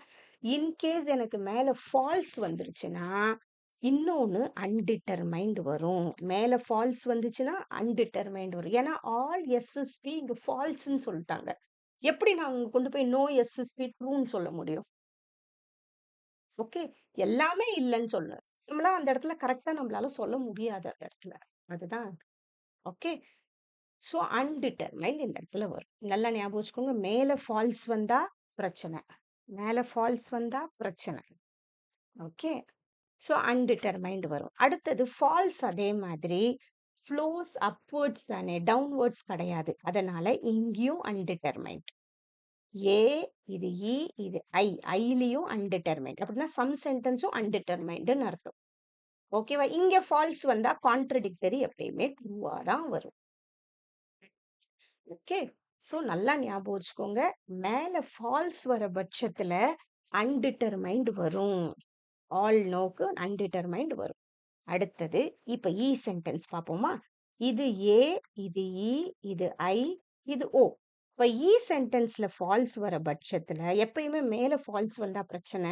இன்கேஸ் எனக்கு மேல ஃபால்ஸ் வந்துருச்சுன்னா, இன்னொன்னு அன்டிட்டர்மைண்ட் வரும். மேல ஃபால்ஸ் வந்துச்சுன்னா, அன்டிட்டர்மைண்ட் வரும். ஏன்னா, ஆல் எஸ்எஸ்பி இங்க ஃபால்ஸ்ன்னு சொல்ட்டாங்க. எப்படி நான் கொண்டு போய் நோ எஸ்எஸ்பி ட்ரூன்னு சொல்ல முடியும்? ஓகே. எல்லாமே இல்லன்னு சொல்லணும். நம்மளா அந்த இடத்துல கரெக்ட்டா நம்மளால சொல்ல முடியாது அந்த இடத்துல. அதுதான். ஓகே. ஸோ அன்டிட்டர்மைண்ட் இந்த இடத்துல வரும். நல்லா ஞாபகம் வச்சுக்கோங்க. மேல ஃபால்ஸ் வந்தா பிரச்சனை. மேல ஃபால்ஸ் வந்தா பிரச்சனை. ஓகே. ஸோ அன்டிட்டர்மைண்ட் வரும். அடுத்தது ஃபால்ஸ் அதே மாதிரி ஃப்ளோஸ் அப்வர்ட்ஸ் தானே, டவுன்வர்ட்ஸ் கிடையாது. அதனால இங்கேயும் அன்டிட்டர்மைண்ட். ஏ, இது இ, இது ஐ. ஐலயும் அன்டிட்டர்மைண்ட். அப்படின்னா சம் சென்டென்ஸும் அன்டிட்டர்மைண்டுன்னு அர்த்தம். ஓகேவா? இங்க ஃபால்ஸ் வந்தா கான்ட்ரடிக்டரி எப்பயுமே ட்ரூவா தான் வரும். ஓகே. ஸோ நல்லா ஞாபகம் வச்சுக்கோங்க. மேல ஃபால்ஸ் வர பட்சத்துல அன்டிட்டர்மைண்ட் வரும். ஆல் நோக்கு அன்டிட்டர்மைண்ட் வரும். அடுத்தது இப்ப சென்டென்ஸ் பார்ப்போமா? இது ஏ, இது இ, இது ஐ, இது ஓ. இப்ப சென்டென்ஸ்ல ஃபால்ஸ் வர பட்சத்துல எப்பயுமே மேல ஃபால்ஸ் வந்தா பிரச்சனை.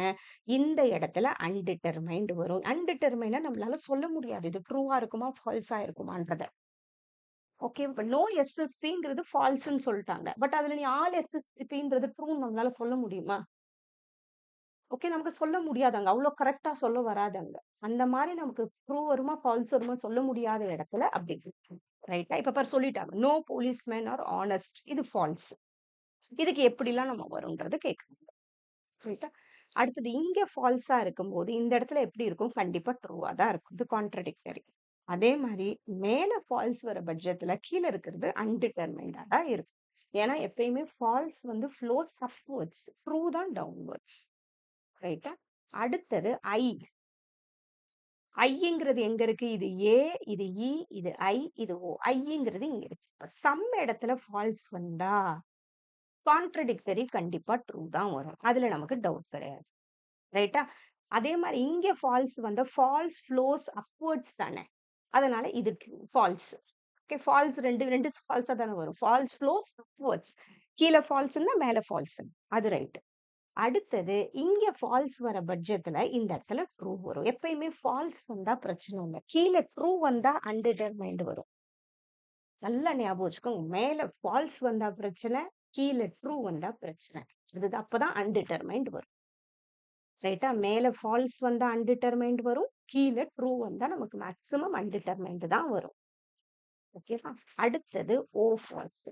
இந்த இடத்துல அன்டிட்டர்மைன்ட் வரும். அன்டிட்டர்மைன்ட்னா நம்மளால சொல்ல முடியாது. இது ட்ரூவா இருக்குமா? ஃபால்ஸா இருக்குமான்றத. ஓகே. இப்ப நோ எஸ்எஸ்சிங்கிறது ஃபால்ஸ்ன்னு சொல்ட்டாங்க. பட் அதுல நீ ஆல் எஸ்எஸ்சிபின்றது ட்ரூன்னு நம்மளால சொல்ல முடியுமா? ஓகே. நமக்கு சொல்ல முடியாதுங்க. அவ்ளோ கரெக்ட்டா சொல்ல வராது அங்க. அந்த மாரி நமக்கு ட்ரூ வருமா? ஃபால்ஸ் வருமான்னு சொல்ல முடியாத இடத்துல அப்படி இருக்கு. ரைட்டா? இப்ப பாரு சொல்லிட்டாங்க. No policemen are honest. இது ஃபால்ஸ். இதுக்கு எப்படிலாம் நம்ம வரும்ன்றத கேட்கணும். ரைட்டா? அடுத்தது இங்க ஃபால்ஸா இருக்கும்போது, இந்த இடத்துல எப்படி இருக்கும்? கண்டிப்பா ட்ரூவா தான் இருக்கும். இது கான்ட்ரடிக்டரி. அதே மாரி மேல ஃபால்ஸ் வர பட்சத்துல கீழ இருக்கிறது அன்டிட்டர்மைன்டா தான் இருக்கும். ஏன்னா எப்பயுமே ஃபால்ஸ் வந்து ஃப்ளோஸ் அப்வர்ட்ஸ். ட்ரூ தான் டவுன்வர்ட்ஸ். ரைட்டா? அடுத்தது ஐங்கிறது எங்க இருக்கு? இது ஏ, இது இது ஐ, இது ஓ. ஐங்கிறது இங்க இருக்கு. சம் இடத்துல ஃபால்ஸ் வந்தா கான்ட்ரடிக்டரி கண்டிப்பா ட்ரூ தான் வரும். அதுல நமக்கு டவுட் கிடையாது. ரைட்டா? அதே மாரி இங்க ஃபால்ஸ் வந்தா ஃபால்ஸ் ஃப்ளோஸ் அப்வர்ட்ஸ் தானே. அதனால இது ஃபால்ஸ். ஓகே. ஃபால்ஸ் 2 ஃபால்ஸா தானே வரும். False flows upwards. கீழ ஃபால்ஸ்ன்னா மேல ஃபால்ஸ். அது ரைட். அடுத்தது இங்க ஃபால்ஸ் வர பட்சத்துல இந்த இடத்துல ட்ரூ வரும். எப்பயுமே ஃபால்ஸ் வந்தா பிரச்சனை இல்ல. கீழ ட்ரூ வந்தா அன்டிட்டர்மைன்ட் வரும். நல்லா ஞாபகம் வச்சுக்கோங்க. மேல ஃபால்ஸ் வந்தா பிரச்சனை, கீழ ட்ரூ வந்தா பிரச்சனை. அப்பதான் அன்டிட்டர்மைன்ட் வரும். ரைட்டா? மேல ஃபால்ஸ் வந்தா அன்டிட்டர்மைன்ட் வரும். கீழ ட்ரூ வந்தா நமக்கு மேக்ஸிமம் அன்டிட்டர்மைன்ட் தான் வரும். ஓகேவா? அடுத்தது ஃபால்ஸ்.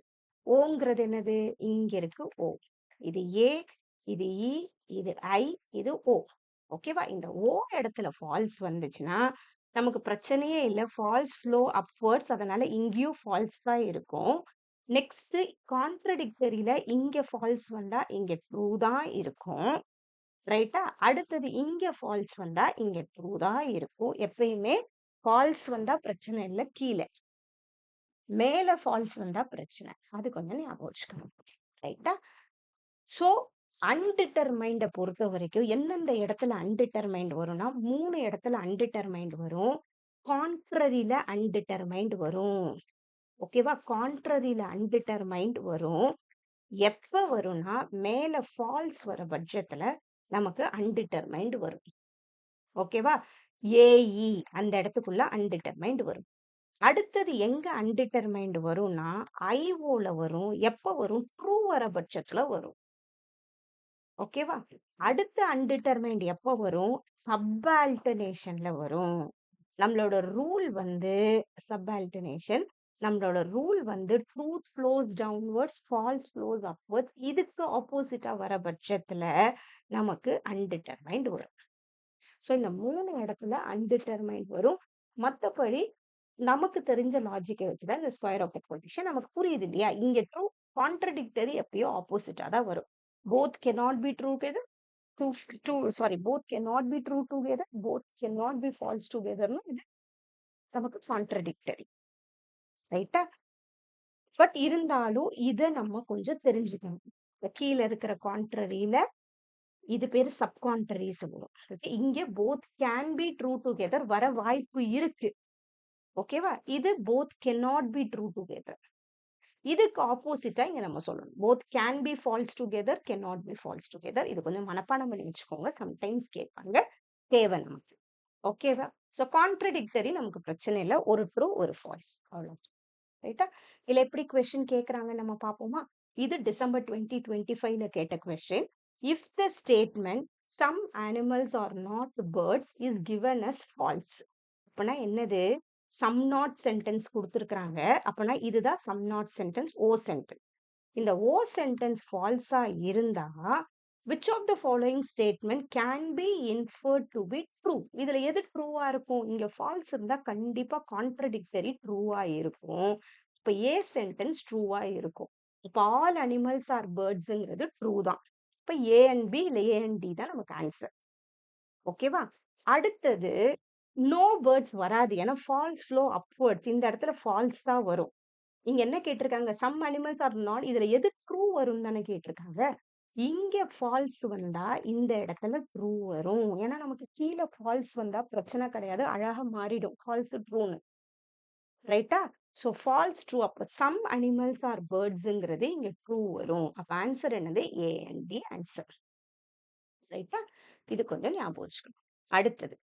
ஓங்கிறது என்னது? இங்க இருக்கு ஓ. இது ஏ, இது இது ஐ, இது ஓ. ஓகேவா? இந்த இடத்துல ஃபால்ஸ் வந்துச்சுன்னா, நமக்கு பிரச்சனையே இல்ல. False flow upwards. அதனால இங்கேயும் ஃபால்ஸ் தான் இருக்கும். நெக்ஸ்ட் கான்ட்ரடிக்டரில இங்க ஃபால்ஸ் வந்தா இங்க ட்ரூ தான் இருக்கும். ரைட்டா? அடுத்தது இங்க ஃபால்ஸ் வந்தா இங்க ட்ரூ தான் இருக்கும். எப்பயுமே ஃபால்ஸ் வந்தா பிரச்சனை இல்ல கீழ. மேல ஃபால்ஸ் வந்தா பிரச்சனை. அது கொஞ்சம் ஞாபகம் வச்சுக்கணும். ரைட்டா? சோ அன்டிட்டர்மைண்ட பொறுத்தவரைக்கும் எந்தெந்த இடத்துல அன்டிட்டர்மைண்ட் வரும்னா, 3 இடத்துல அன்டிட்டர்மைண்ட் வரும். கான்ட்ரரில அன்டிட்டர்மைண்ட் வரும். ஓகேவா? கான்ட்ரரில அன்டிட்டர்மைண்ட் வரும். எப்ப வரும்னா, மேல ஃபால்ஸ் வர பட்சத்துல நமக்கு அன்டிட்டர்மைண்ட் வரும். ஓகேவா? ஏஇ அந்த இடத்துக்குள்ள அன்டிட்டர்மைண்ட் வரும். அடுத்தது எங்க அன்டிட்டர்மைண்ட் வரும்னா, ஐஓல வரும். எப்ப வரும்? ட்ரூ வர பட்சத்துல வரும். ஓகேவா? அடுத்த அன்டிட்டர்மைண்ட் எப்ப வரும்? சப்பால்டர்னேஷன்ல வரும். நம்மளோட ரூல் வந்து சப்பால்டர்னேஷன். நம்மளோட ரூல் வந்து truth flows downwards, false flows upwards. இதுக்கு ஆப்போசிட்டா வர பட்சத்துல நமக்கு அன்டிட்டர்மைண்ட் வரும். சோ இந்த 3 இடத்துல அன்டிட்டர்மைண்ட் வரும். மத்தபடி நமக்கு தெரிஞ்ச லாஜிக்க வச்சு தான் இந்த ஸ்கொயர் ஆஃப் எக்வெஷன் நமக்கு புரியுது இல்லையா? இங்க ட்ரூ, கான்ட்ரடிக்டரி எப்பயோ ஆப்போசிட்டா தான் வரும். Both cannot be true together. Both cannot be true together. Both cannot be false together. இது நமக்கு கான்ட்ரடிக்டரி. ரைட்டா? பட் இருந்தாலும் இத நம்ம கொஞ்சம் தெரிஞ்சுக்கணும். கீழ இருக்கிற கான்ட்ரரில இது பேரு சப் கான்ட்ரரி சொல்லுவோம். இங்க both can be true together வர வாய்ப்பு இருக்கு. ஓகேவா? இது both cannot be true together. இதுக்கு ஆப்போசிட்டா இங்க நம்ம சொல்லணும். Both can be falls together, cannot be falls together. இது கொஞ்சம் மனப்பாடம் பண்ணி வச்சுக்கோங்க. சம்டைம்ஸ் கேட்பாங்க. தேவை நமக்கு. ஓகேவா? சோ கான்ட்ரடிக்டரி நமக்கு பிரச்சனை இல்ல. ஒரு ட்ரூ, ஒரு ஃபால்ஸ். அவ்வளவுதான். ரைட்டா? இதுல எப்படி கொஸ்டின் கேக்குறாங்க நம்ம பாப்போமா? இது டிசம்பர் 2025ல கேட்ட question. If the statement some animals are not birds is given as false. அப்பனா என்னது? சம் நாட் சென்டென்ஸ் குடுத்திருக்காங்க. அப்பனா இதுதான் சம் நாட் சென்டென்ஸ், சென்டென்ஸ். இந்த சென்டென்ஸ் ஃபால்ஸா இருந்தா which of the following statement can be inferred to be true? இதுல எது ட்ரூவா இருக்கும்? இங்க ஃபால்ஸ் இருந்தா கண்டிப்பா கான்ட்ரடிக்டரி ட்ரூவா இருக்கும். இப்ப சென்டென்ஸ் ட்ரூவா இருக்கும். இப்ப ஆல் அனிமல்ஸ் ஆர் பேர்ட்ஸ்ங்கிறது ட்ரூ தான். இப்ப ஏ அண்ட் பி இல்ல ஏ அண்ட் டி தான் நமக்கு ஆன்சர். ஓகேவா? அடுத்தது நோ பேர்ட்ஸ் வராது. ஏன்னா ஃபால்ஸ் ஃப்ளோ அப்வர்ட்ஸ். இந்த இடத்துல ஃபால்ஸ் தான் வரும். இங்க என்ன கேட்டிருக்காங்க? Some animals are not. இதுல எது ட்ரூ வரும்னு தானே கேட்டிருக்காங்க. இங்க ஃபால்ஸ் வந்தா இந்த இடத்துல ட்ரூ வரும். ஏன்னா நமக்கு கீழ ஃபால்ஸ் வந்தா பிரச்சனை கிடையாது. அழகா மாறிடும். ஃபால்ஸ் ட்ரூன்னு. ரைட்டா? So false true. அப்போ சம் அனிமல்ஸ் ஆர் பேர்ட்ஸுங்கிறது இங்க ட்ரூ வரும். அப்ப ஆன்சர் என்னது? A and D answer. ரைட்டா? இது கொஞ்சம் ஞாபகம் வச்சுக்கணும். அடுத்தது,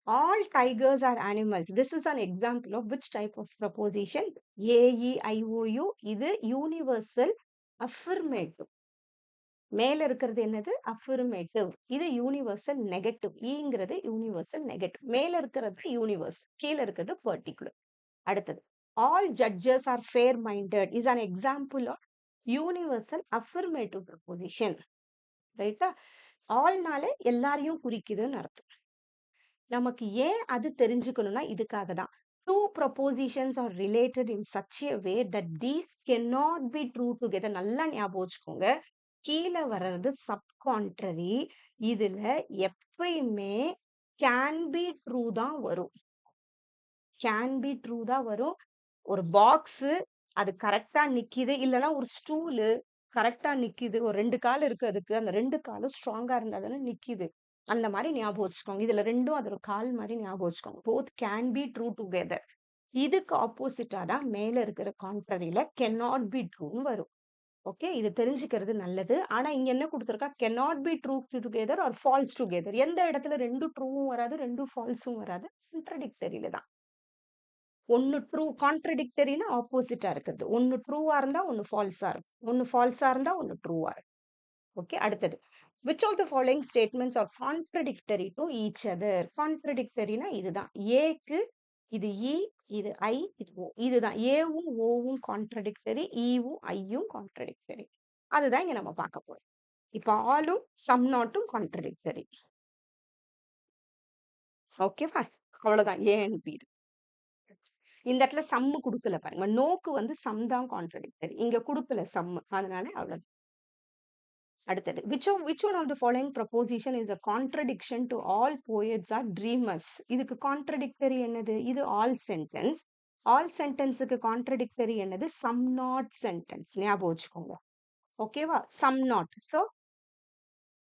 all tigers are animals. This is an example of which type of proposition? A E I O U. இது யூனிவர்சல் அஃபர்மேட்டிவ். மேல இருக்கிறது என்னது? அஃபர்மேட்டிவ். இது யூனிவர்சல் நெகட்டிவ். ஈங்கிறது யூனிவர்சல் நெகட்டிவ். மேல இருக்கிறது யூனிவர்ஸ், கீழ இருக்கிறது பர்டிகுலர். அடுத்தது, all judges are fair minded is an example of universal affirmative proposition. ரைட்டா? ஆல்னால எல்லாரையும் குறிக்குதுன்னு அர்த்தம். நமக்கு ஏன் அது தெரிஞ்சுக்கணும்னா இதுக்காக தான். Two propositions are related in such a way that these cannot be true together. நல்லா ஞாபகம் வச்சுக்கோங்க. கீழ வர்றது சப்கான்ட்ரரி. இதுல எப்பயுமே can be true தான் வரும். can be true தான் வரும். ஒரு பாக்ஸ் அது கரெக்டா நிக்குது, இல்லனா ஒரு ஸ்டூலு கரெக்டா நிக்குது. ஒரு 2 கால் இருக்கு அதுக்கு. அந்த 2 காலும் ஸ்ட்ராங்கா இருந்தா தானே நிக்குது. அந்த மாதிரி ஞாபகம் வச்சுக்கோங்க. இதுல 2ம் அதோட கால் மாதிரி ஞாபகம் வச்சுக்கோங்க. Both can be true together. இதுக்கு ஆப்போசிட்டா தான் மேல இருக்கிற கான்ட்ரரியில cannot be ட்ரூன்னு வரும். ஓகே, இது தெரிஞ்சுக்கிறது நல்லது. ஆனா இங்க என்ன கொடுத்திருக்கா? cannot be true together or false together. எந்த இடத்துல 2 ட்ரூவும் வராது, 2 ஃபால்ஸும் வராது. கான்ட்ரடிக்டரியில தான். ஒன்னு ட்ரூ, கான்ட்ரடிக்டரினா ஆப்போசிட்டா இருக்குது. ஒன்னு ட்ரூவா இருந்தா ஒன்னு ஃபால்ஸா இருக்கும். ஒன்னு ஃபால்ஸா இருந்தா ஒன்னு ட்ரூவா இருக்கும். ஓகே, அடுத்தது, which of the following statements are contradictory to each other? கான்ட்ரடிக்டரினா இதுதான். ஏக்கு இது இ, இது ஐ, இது ஓ. இதுதான். ஏவும் ஓவும் கான்ட்ரடிக்டரி, ஈவும் ஐயும் கான்ட்ரடிக்டரி. அதுதான் இங்க நம்ம பார்க்க போறோம். இப்ப ஆலும் சம் நாட்டும் கான்ட்ரடிக்டரி. ஓகேவா? அவ்வளவுதான். A and B. இந்த இடத்துல சம்மு குடுக்கல பாருங்க. நோக்கு வந்து சம் தான் கான்ட்ரடிக்டரி. இங்க குடுக்கல சம். அதனால அவ்வளவு. அடுத்தது, which one of the following proposition is a contradiction to all poets are dreamers? இதுக்கு கான்ட்ரடிக்டரி என்னது? இது ஆல் சென்டென்ஸ். ஆல் சென்டென்ஸுக்கு கான்ட்ரடிக்டரி என்னது? Some not sentence. ஞாபகம் வச்சுக்கோங்க. ஓகேவா? Some not. So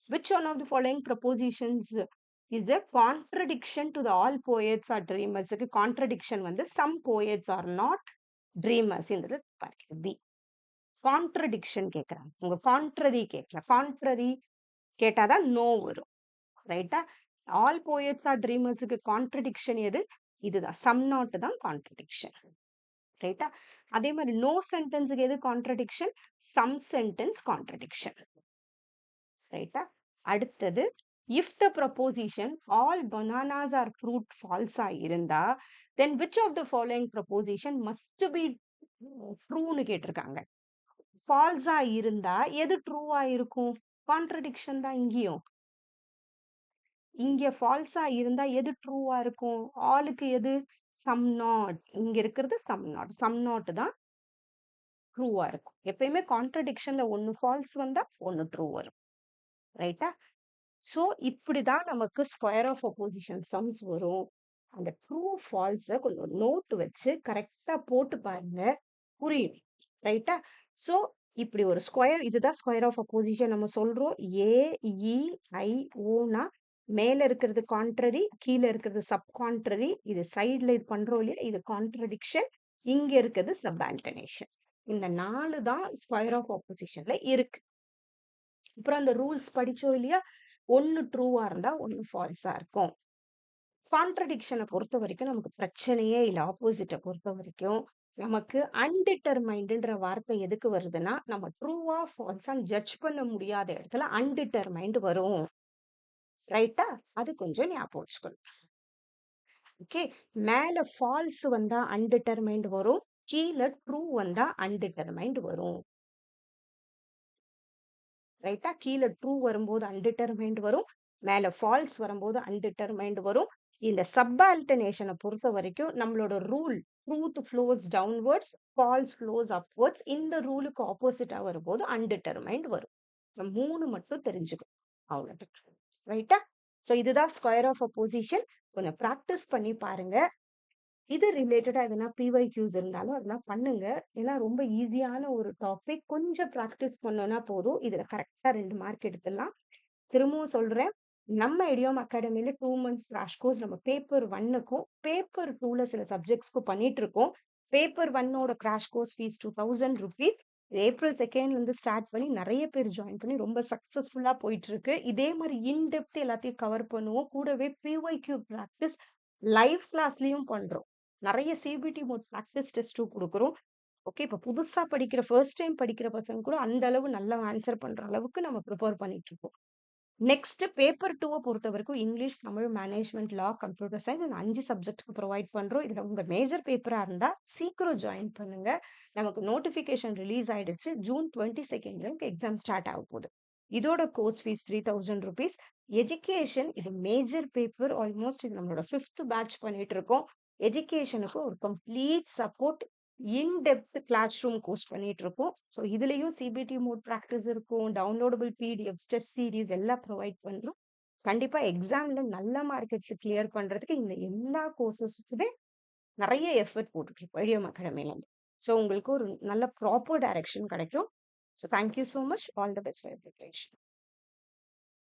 which one of the following propositions is a contradiction to the all poets are dreamers? க்கு contradiction வந்து some poets are not dreamers. இந்த B. Contradiction கேக்குறாங்க. உங்க கான்ட்ரரி கேட்கல. கான்ட்ரரி கேட்டாதான் நோ வரும். ரைட்டா? ஆல் போயட்ஸ் ஆர் ட்ரீமர்ஸுக்கு கான்ட்ரடிக்ஷன் எது? இதுதான். சம் நாட் தான் கான்ட்ரடிக்ஷன். ரைட்டா? அதே மாதிரி நோ சென்டென்ஸுக்கு எது கான்ட்ரடிக்ஷன்? Some sentence contradiction. ரைட்டா? அடுத்தது, if the proposition all bananas are fruit ஃபால்ஸா இருந்தா then which of the following proposition must be ட்ரூன்னு கேட்டிருக்காங்க. ஃபால்ஸா இருந்தா எது ட்ரூவா இருக்கும்? கான்ட்ரடிக்ஷன் தான் இங்கேயும். இங்க ஃபால்ஸா இருந்தா எது ட்ரூவா இருக்கும்? ஆலுக்கு எது? Some not. இங்க இருக்கிறது சம் நாட். சம் நாட் தான் ட்ரூவா இருக்கும். எப்பயுமே கான்ட்ரடிக்ஷன்ல ஒன்னு ஃபால்ஸ் வந்தா ஒன்னு ட்ரூ வரும். ரைட்டா? சோ இப்படிதான் நமக்கு ஸ்கொயர் ஆஃப் அப்போசிஷன் சம்ஸ் வரும். அந்த ட்ரூ ஃபால்ஸ கொஞ்சம் நோட் வச்சு கரெக்டா போட்டு பாருங்க, புரியும். ரைட்டா? சோ இப்படி ஒரு ஸ்கொயர், இதுதான் ஸ்கொயர் ஆஃப் அப்போசிஷன் நம்ம சொல்றோம். ஏ இ ஐ ஓனா மேல இருக்கிறது கான்ட்ரரி, கீழ இருக்கிறது சப் கான்ட்ரரி. இது சைடுல இது பண்றோம் இல்லையா, இது கான்ட்ரடிக்ஷன். இங்க இருக்கிறது சப்ஆல்டர்னேஷன். இந்த 4 தான் ஸ்கொயர் ஆஃப் அப்போசிஷன்ல இருக்கு. அப்புறம் அந்த ரூல்ஸ் படிச்சோம் இல்லையா, ஒன்னு ட்ரூவா இருந்தா ஒன்னு ஃபால்ஸா இருக்கும். கான்ட்ரடிக்ஷனை பொறுத்த வரைக்கும் நமக்கு பிரச்சனையே இல்லை. ஆப்போசிட்டை பொறுத்த வரைக்கும் நமக்கு அன்டிட்டர்மைண்டுன்ற வார்த்தை எதுக்கு வருதுன்னா, நம்ம ட்ரூவா ஃபால்ஸா ஜட்ஜ் பண்ண முடியாத இடத்துல அன்டிட்டர்மைண்ட் வரும். ரைட்டா? அது கொஞ்சம் ஞாபகம் வச்சுக்கணும். ஓகே, மேல ஃபால்ஸ் வந்தா அன்டிட்டர்மைண்ட் வரும், கீழே ட்ரூ வந்தா அன்டிட்டர்மைண்ட் வரும். ரைட்டா? கீழே ட்ரூ வரும்போது அன்டிட்டர்மைண்ட் வரும், மேல ஃபால்ஸ் வரும்போது அன்டிட்டர்மைண்ட் வரும். இந்த சப்பால்டர்னேஷனை பொறுத்த வரைக்கும் நம்மளோட rule truth flows downwards, false flows upwards. இந்த ரூலுக்கு ஆப்போசிட்டா வரும்போது அன்டிட்டர்மைண்ட் வரும். இந்த 3 மட்டும் தெரிஞ்சுக்கும். அவ்வளவுதான். ரைட்டா? சோ இதுதான் ஸ்கொயர் ஆஃப் அப்போசிஷன். கொஞ்சம் ப்ராக்டிஸ் பண்ணி பாருங்க. இது ரிலேட்டடா எதனா பிஒய்க்யூஸ் இருந்தாலும் அதெல்லாம் பண்ணுங்க. ஏன்னா ரொம்ப ஈஸியான ஒரு டாபிக். கொஞ்சம் ப்ராக்டிஸ் பண்ணோம்னா போதும். இதுல கரெக்டா 2 மார்க் எடுத்துடலாம். திரும்பவும் சொல்றேன், நம்ம இடியாம் அகாடமில 2 மந்த்ஸ் கிராஷ் கோர்ஸ் நம்ம பேப்பர் 1க்கும், பேப்பர் 2ல சில சப்ஜெக்ட்ஸ்க்கும் பண்ணிட்டு இருக்கோம். பேப்பர் 1ஓட கிராஷ் கோர்ஸ் ஃபீஸ் ₹2000. ஏப்ரல் 2லேருந்து ஸ்டார்ட் பண்ணி நெறைய பேர் ஜாயின் பண்ணி ரொம்ப சக்சஸ்ஃபுல்லா போயிட்டு இருக்கு. இதே மாரி இன் டெப்த் எல்லாத்தையும் கவர் பண்ணுவோம். கூடவே பிஒய்க்யூ பிராக்டிஸ் லைவ் கிளாஸ்லயும் பண்றோம். நெறைய சிபிடி மோட் பிராக்டிஸ் டெஸ்ட்டும் குடுக்குறோம். ஓகே. இப்ப புதுசா படிக்கிற ஃபர்ஸ்ட் டைம் படிக்கிற பசங்க கூட அந்த அளவு நல்லா ஆன்ஸர் பண்ற அளவுக்கு நம்ம ப்ரிப்பேர் பண்ணிட்டு இருக்கோம். நெக்ஸ்ட் பேப்பர் 2 பொறுத்தவரைக்கும் இங்கிலீஷ், தமிழ், மேனேஜ்மென்ட், லா, கம்ப்யூட்டர் சயன்ஸ் இந்த 5 சப்ஜெக்ட்க்கு புரொவைட் பண்றோம். இதுல உங்க மேஜர் பேப்பரா இருந்தா சீக்கிரம் ஜாயின் பண்ணுங்க. நமக்கு நோட்டிஃபிகேஷன் ரிலீஸ் ஆயிடுச்சு. ஜூன் 22nd நமக்கு எக்ஸாம் ஸ்டார்ட் ஆக போகுது. இதோட கோர்ஸ் ஃபீஸ் ₹3000. எஜுகேஷன் இது மேஜர் பேப்பர் ஆல்மோஸ்ட் இது நம்மளோட 5த் பேட்ச் பண்ணிட்டு இருக்கோம். எஜுகேஷனுக்கு ஒரு complete support in depth class room course பண்ணிட்டு இருக்கோம். ஸோ இதுலயும் சிபிடி மோட் பிராக்டிஸ் இருக்கும். டவுன்லோடபிள் பிடிஎஃப்ஸ், டெஸ்ட் சீரிஸ் எல்லாம் ப்ரொவைட் பண்றோம். கண்டிப்பா எக்ஸாம்ல நல்ல மார்க் எடுத்து கிளியர் பண்றதுக்கு இந்த எல்லா கோர்சஸுக்குமே நெறைய எஃபோர்ட் போட்டுட்டு இருக்கோம் ஐடியம் அகாடமில. ஸோ உங்களுக்கு ஒரு நல்ல ப்ராப்பர் டைரக்ஷன் கிடைக்கும். So thank you so much. All the best for your preparation.